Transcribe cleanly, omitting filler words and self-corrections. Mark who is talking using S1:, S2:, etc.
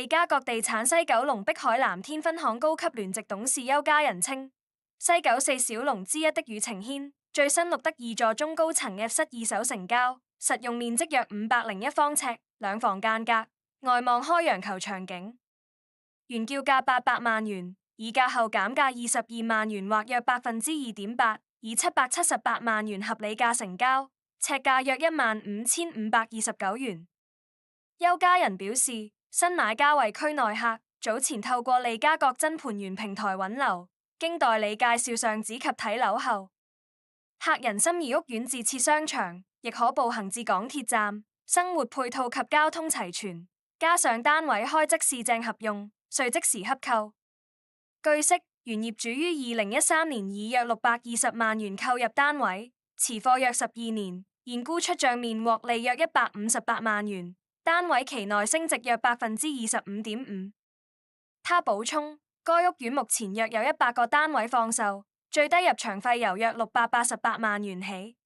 S1: 利嘉閣地產西九龍碧海藍天分行高級聯席董事邱家人稱，西九四小龍之一的宇晴軒最新錄得2座中高層 F 室二手成交，實用面積約501方尺，兩房間隔，外望開揚球場景，原叫價800萬元，議價後減價22萬元或約2.8%，以778萬元合理價成交，尺價約15529元。邱家人表示，新買家為區內客，早前透過利嘉閣真盤源平台揾樓，經代理介紹上址及睇樓後，客人心儀屋苑自設商場，亦可步行至港鐵站，生活配套及交通齊全，加上單位開則市正合用，遂即時洽購。據悉，原業主於2013年以約620萬元購入單位，持貨約12年，現估出賬面獲利約158萬元。單位期內升值約25.5%。他補充，該屋苑目前約有100個單位放售，最低入場費由約688萬元起。